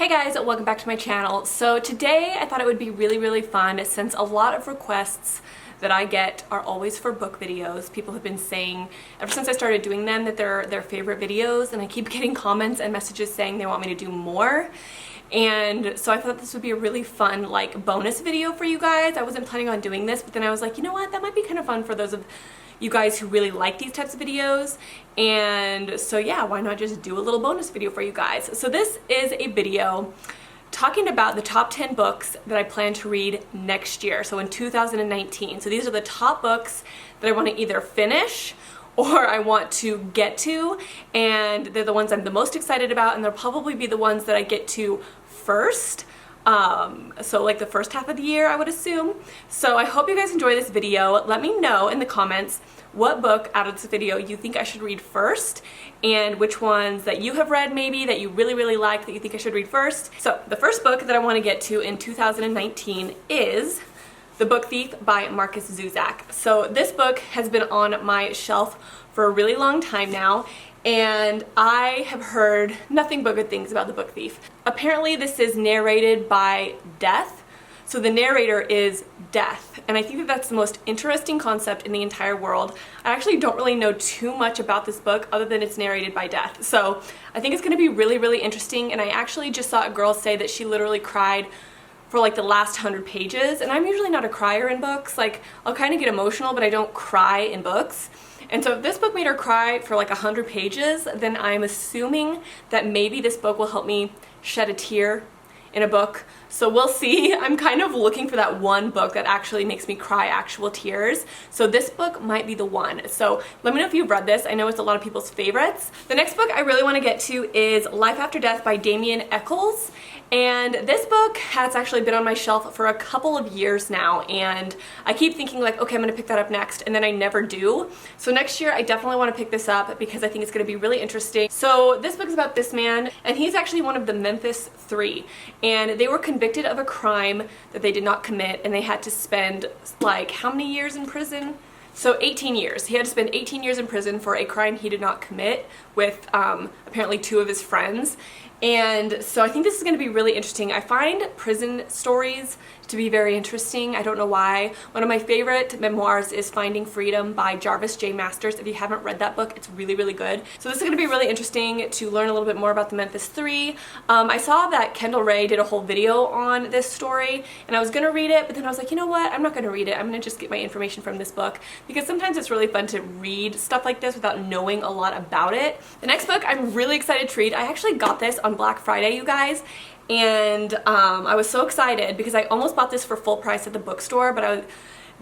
Hey guys, welcome back to my channel. So today I thought it would be really fun since a lot of requests that I get are always for book videos. People have been saying ever since I started doing them that they're their favorite videos, and I keep getting comments and messages saying they want me to do more. And so I thought this would be a really fun like bonus video for you guys. I wasn't planning on doing this, but then I was like, you know what, that might be kind of fun for those of you guys who really like these types of videos. And so yeah, why not just do a little bonus video for you guys? So this is a video talking about the top 10 books that I plan to read next year, so in 2019. So these are the top books that I want to either finish or I want to get to, and they're the ones I'm the most excited about, and they'll probably be the ones that I get to first. So like the first half of the year, I would assume. So I hope you guys enjoy this video. Let me know in the comments what book out of this video you think I should read first, and which ones that you have read maybe that you really like that you think I should read first. So the first book that I want to get to in 2019 is The Book Thief by Markus Zusak. So this book has been on my shelf for a really long time now, and I have heard nothing but good things about The Book Thief. Apparently this is narrated by death, so the narrator is death, and I think that that's the most interesting concept in the entire world. I actually don't really know too much about this book other than it's narrated by death, so I think it's going to be really interesting. And I actually just saw a girl say that she literally cried for like the last 100 pages, and I'm usually not a crier in books. Like, I'll kind of get emotional, but I don't cry in books. And so if this book made her cry for like 100 pages, then I'm assuming that maybe this book will help me shed a tear in a book. So we'll see. I'm kind of looking for that one book that actually makes me cry actual tears. So this book might be the one. So let me know if you've read this. I know it's a lot of people's favorites. The next book I really want to get to is Life After Death by Damien Eccles. And this book has actually been on my shelf for a couple of years now, and I keep thinking like, okay, I'm gonna pick that up next, and then I never do. So next year I definitely want to pick this up because I think it's gonna be really interesting. So this book is about this man, and he's actually one of the Memphis Three, and they were convicted of a crime that they did not commit, and they had to spend like how many years in prison? So 18 years. He had to spend 18 years in prison for a crime he did not commit with apparently two of his friends. And so I think this is going to be really interesting. I find prison stories to be very interesting. I don't know why. One of my favorite memoirs is Finding Freedom by Jarvis J. Masters. If you haven't read that book, it's really good. So this is going to be really interesting to learn a little bit more about the Memphis Three. I saw that Kendall Rae did a whole video on this story, and I was going to read it, but then I was like, you know what? I'm not going to read it. I'm going to just get my information from this book, because sometimes it's really fun to read stuff like this without knowing a lot about it. The next book I'm really excited to read. I actually got this on Black Friday, you guys. And I was so excited because I almost bought this for full price at the bookstore, but I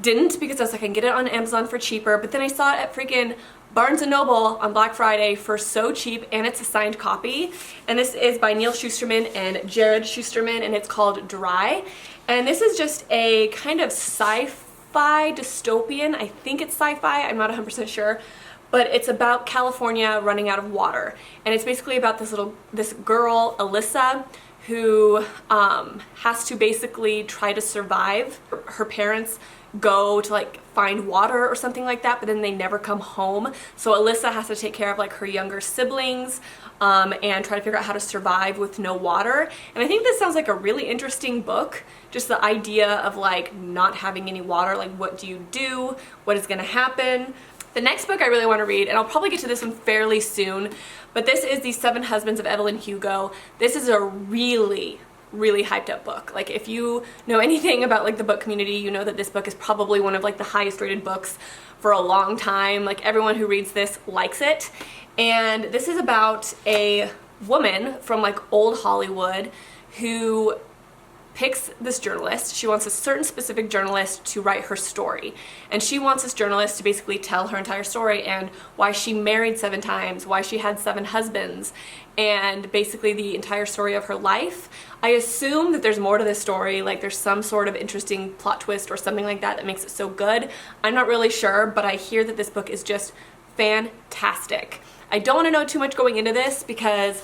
didn't because I was like, I can get it on Amazon for cheaper. But then I saw it at freaking Barnes & Noble on Black Friday for so cheap, and it's a signed copy. And this is by Neal Shusterman and Jared Shusterman, and it's called Dry. And this is just a kind of sci-fi dystopian. I think it's sci-fi, I'm not 100% sure. But it's about California running out of water. And it's basically about this girl, Alyssa, who has to basically try to survive. Her parents go to like find water or something like that, but then they never come home. So Alyssa has to take care of like her younger siblings and try to figure out how to survive with no water. And I think this sounds like a really interesting book. Just the idea of like not having any water, like what do you do? What is gonna happen? The next book I really want to read, and I'll probably get to this one fairly soon, but this is The Seven Husbands of Evelyn Hugo. This is a really hyped up book. Like, if you know anything about like the book community, you know that this book is probably one of like the highest rated books for a long time. Like, everyone who reads this likes it. And this is about a woman from like old Hollywood who picks this journalist. She wants a certain specific journalist to write her story, and she wants this journalist to basically tell her entire story and why she married 7 times, why she had 7 husbands, and basically the entire story of her life. I assume that there's more to this story, like there's some sort of interesting plot twist or something like that that makes it so good. I'm not really sure, but I hear that this book is just fantastic. I don't want to know too much going into this because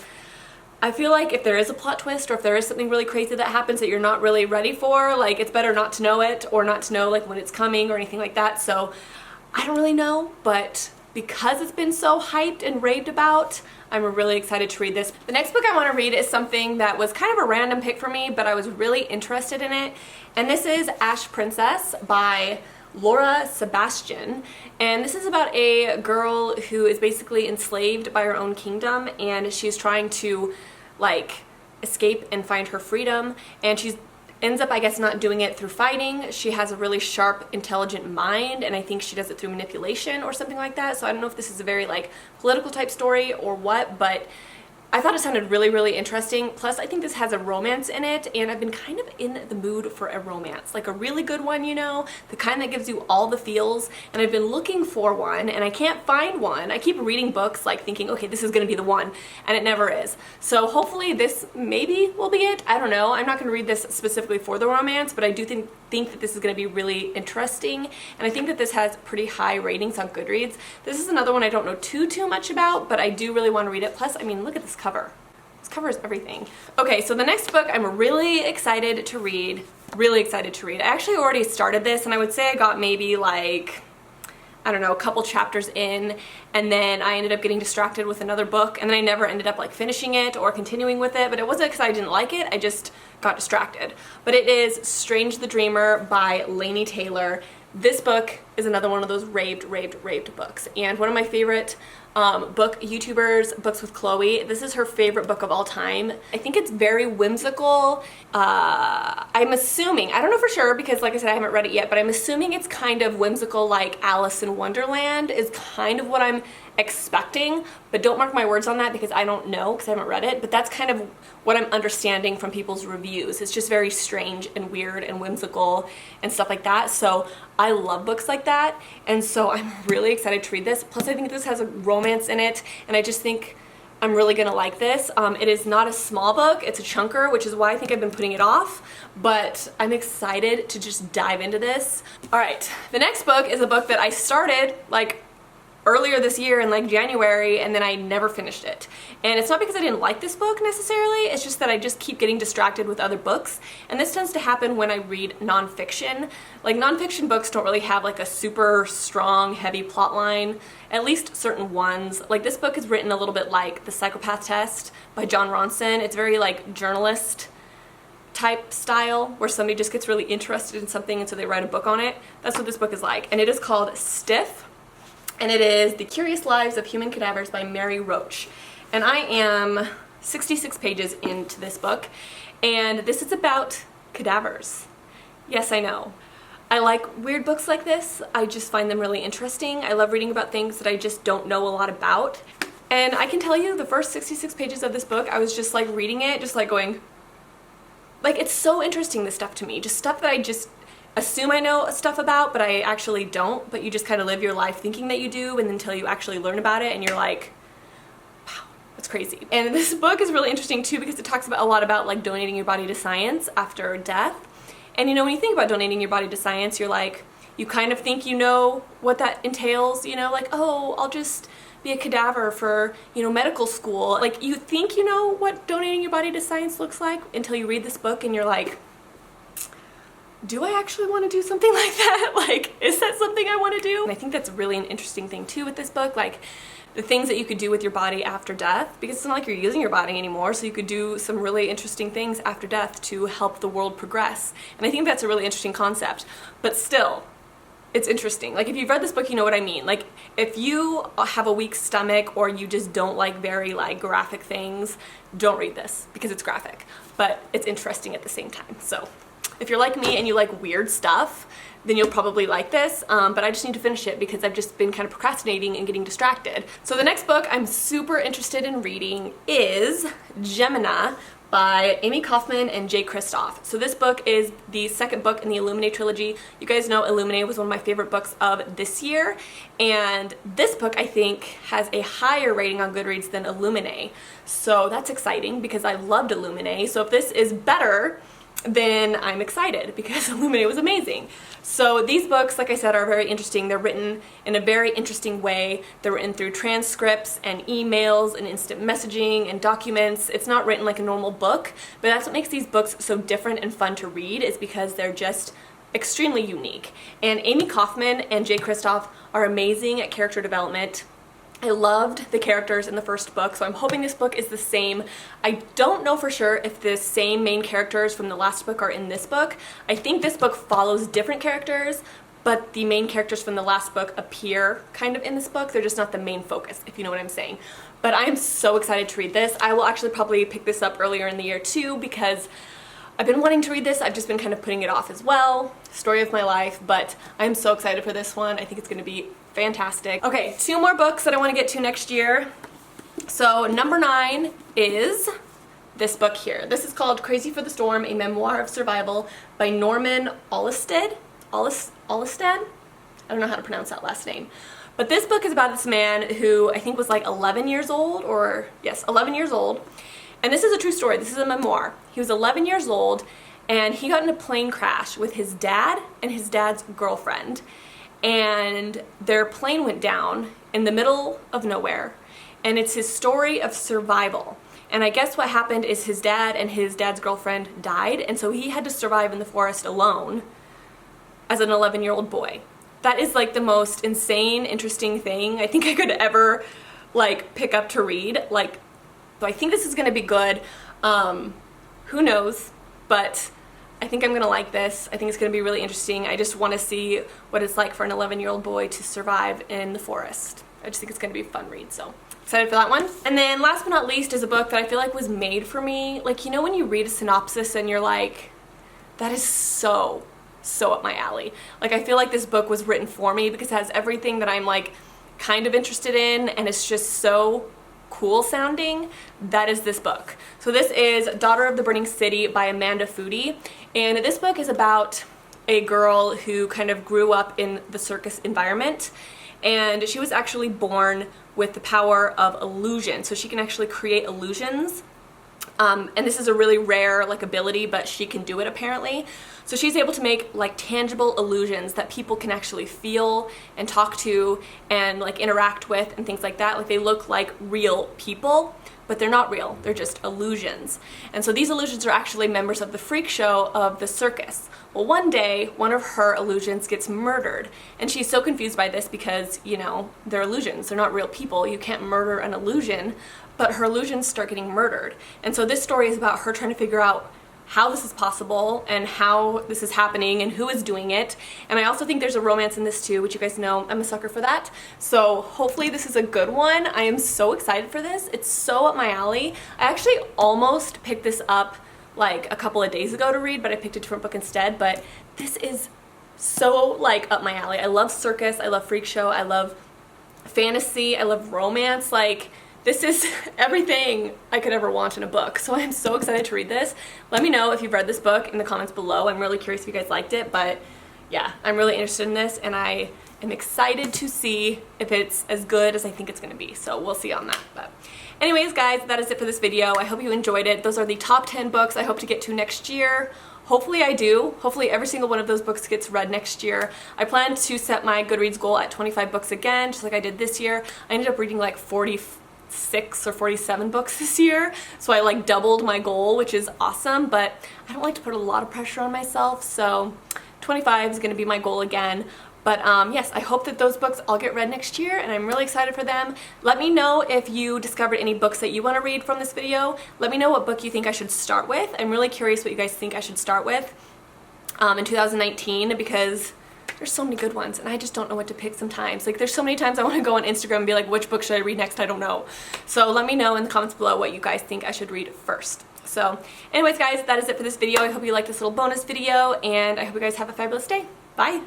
I feel like if there is a plot twist or if there is something really crazy that happens that you're not really ready for, like, it's better not to know it, or not to know like when it's coming or anything like that. So I don't really know, but because it's been so hyped and raved about, I'm really excited to read this. The next book I want to read is something that was kind of a random pick for me, but I was really interested in it. And this is Ashe Princess by Sebastian. And this is about a girl who is basically enslaved by her own kingdom, and she's trying to like escape and find her freedom, and she ends up, I guess, not doing it through fighting. She has a really sharp, intelligent mind, and I think she does it through manipulation or something like that. So I don't know if this is a very like political type story or what, but I thought it sounded really, really interesting. Plus, I think this has a romance in it, and I've been kind of in the mood for a romance. Like a really good one, you know, the kind that gives you all the feels, and I've been looking for one, and I can't find one. I keep reading books, like thinking, okay, this is gonna be the one, and it never is. So hopefully this maybe will be it. I don't know. I'm not gonna read this specifically for the romance, but I do think that this is gonna be really interesting, and I think that this has pretty high ratings on Goodreads. This is another one I don't know too much about, but I do really want to read it. Plus, I mean, look at this cover. This cover is everything. Okay, so the next book I'm really excited to read. Really excited to read. I actually already started this, and I would say I got maybe like, I don't know, a couple chapters in, and then I ended up getting distracted with another book, and then I never ended up like finishing it or continuing with it, but it wasn't because I didn't like it, I just got distracted. But it is Strange the Dreamer by Laini Taylor. This book is another one of those raved books, and one of my favorite book YouTubers, Books with Chloe, this is her favorite book of all time. I think it's very whimsical. I'm assuming, I don't know for sure because like I said I haven't read it yet, but I'm assuming it's kind of whimsical like Alice in Wonderland is kind of what I'm expecting, but don't mark my words on that because I don't know because I haven't read it, but that's kind of what I'm understanding from people's reviews. It's just very strange and weird and whimsical and stuff like that, so I love books like that, and so I'm really excited to read this. Plus I think this has a romance in it, and I just think I'm really gonna like this. It is not a small book, it's a chunker, which is why I think I've been putting it off, but I'm excited to just dive into this. Alright, the next book is a book that I started like earlier this year in like January, and then I never finished it. And it's not because I didn't like this book necessarily, it's just that I just keep getting distracted with other books, and this tends to happen when I read nonfiction. Like nonfiction books don't really have like a super strong, heavy plot line, at least certain ones. Like this book is written a little bit like The Psychopath Test by John Ronson. It's very like journalist type style where somebody just gets really interested in something and so they write a book on it. That's what this book is like, and it is called Stiff. And it is The Curious Lives of Human Cadavers by Mary Roach. And I am 66 pages into this book, and this is about cadavers. Yes, I know. I like weird books like this. I just find them really interesting. I love reading about things that I just don't know a lot about. And I can tell you the first 66 pages of this book, I was just like reading it, just like going, like it's so interesting, this stuff to me. Just stuff that I just assume I know stuff about, but I actually don't, but you just kind of live your life thinking that you do, and until you actually learn about it and you're like, wow, that's crazy. And this book is really interesting too because it talks about a lot about like donating your body to science after death. And you know, when you think about donating your body to science, you're like, you kind of think you know what that entails, you know, like, oh, I'll just be a cadaver for, you know, medical school. Like you think you know what donating your body to science looks like until you read this book and you're like, do I actually want to do something like that? Like, is that something I want to do? And I think that's really an interesting thing too with this book, like the things that you could do with your body after death, because it's not like you're using your body anymore, so you could do some really interesting things after death to help the world progress. And I think that's a really interesting concept, but still, it's interesting. Like if you've read this book, you know what I mean. Like if you have a weak stomach or you just don't like very like graphic things, don't read this because it's graphic, but it's interesting at the same time. So if you're like me and you like weird stuff, then you'll probably like this, but I just need to finish it because I've just been kind of procrastinating and getting distracted. So the next book I'm super interested in reading is Gemini by Amie Kaufman and Kristoff. So this book is the second book in the Illuminae trilogy. You guys know Illuminae was one of my favorite books of this year, and this book I think has a higher rating on Goodreads than Illuminae. So that's exciting because I loved Illuminae. So if this is better, then I'm excited because Illuminae was amazing. So these books, like I said, are very interesting. They're written in a very interesting way. They're written through transcripts and emails and instant messaging and documents. It's not written like a normal book, but that's what makes these books so different and fun to read, is because they're just extremely unique. And Amie Kaufman and Kristoff are amazing at character development. I loved the characters in the first book, so I'm hoping this book is the same. I don't know for sure if the same main characters from the last book are in this book. I think this book follows different characters, but the main characters from the last book appear kind of in this book. They're just not the main focus, if you know what I'm saying. But I am so excited to read this. I will actually probably pick this up earlier in the year too, because I've been wanting to read this. I've just been kind of putting it off as well. Story of my life, but I'm so excited for this one. I think it's gonna be fantastic. Okay, 2 more books that I want to get to next year. So number 9 is this book here. This is called Crazy for the Storm, A Memoir of Survival by Norman Olistad. Olistad? I don't know how to pronounce that last name. But this book is about this man who I think was like 11 years old, or yes, 11 years old. And this is a true story. This is a memoir. He was 11 years old and he got in a plane crash with his dad and his dad's girlfriend. And their plane went down in the middle of nowhere. And it's his story of survival. And I guess what happened is his dad and his dad's girlfriend died, and so he had to survive in the forest alone as an 11-year-old boy. That is like the most insane, interesting thing I think I could ever like pick up to read. Like, so I think this is gonna be good. Who knows? But I think I'm gonna like this. I think it's gonna be really interesting. I just wanna see what it's like for an 11-year-old boy to survive in the forest. I just think it's gonna be a fun read, so excited for that one. And then last but not least is a book that I feel like was made for me. Like, you know when you read a synopsis and you're like, that is so up my alley. Like, I feel like this book was written for me because it has everything that I'm like kind of interested in, and it's just so cool sounding. That is this book. So this is Daughter of the Burning City by Amanda Foodie, and this book is about a girl who kind of grew up in the circus environment, and she was actually born with the power of illusion, so she can actually create illusions. And this is a really rare like ability, but she can do it apparently. So she's able to make like tangible illusions that people can actually feel and talk to and like interact with and things like that. Like, they look like real people, but they're not real. They're just illusions. And so these illusions are actually members of the freak show of the circus. Well, one day, one of her illusions gets murdered, and she's so confused by this because, you know, they're illusions. They're not real people. You can't murder an illusion, but her illusions start getting murdered. And so this story is about her trying to figure out how this is possible and how this is happening and who is doing it. And I also think there's a romance in this too, which you guys know I'm a sucker for that. So hopefully this is a good one. I am so excited for this. It's so up my alley. I actually almost picked this up like a couple of days ago to read, but I picked a different book instead. But this is so like up my alley. I love circus, I love freak show, I love fantasy, I love romance. Like, this is everything I could ever want in a book. So I'm so excited to read this. Let me know if you've read this book in the comments below. I'm really curious if you guys liked it, but yeah, I'm really interested in this, and I am excited to see if it's as good as I think it's gonna be. So we'll see on that. But anyways, guys, that is it for this video. I hope you enjoyed it. Those are the top 10 books I hope to get to next year. Hopefully I do. Hopefully every single one of those books gets read next year. I plan to set my Goodreads goal at 25 books again, just like I did this year. I ended up reading like 46 or 47 books this year, so I like doubled my goal, which is awesome, but I don't like to put a lot of pressure on myself, so 25 is going to be my goal again. But yes, I hope that those books all get read next year, and I'm really excited for them. Let me know if you discovered any books that you want to read from this video. Let me know what book you think I should start with. I'm really curious what you guys think I should start with in 2019, because there's so many good ones and I just don't know what to pick sometimes. Like, there's so many times I want to go on Instagram and be like, which book should I read next? I don't know. So let me know in the comments below what you guys think I should read first. So anyways, guys, that is it for this video. I hope you liked this little bonus video, and I hope you guys have a fabulous day. Bye!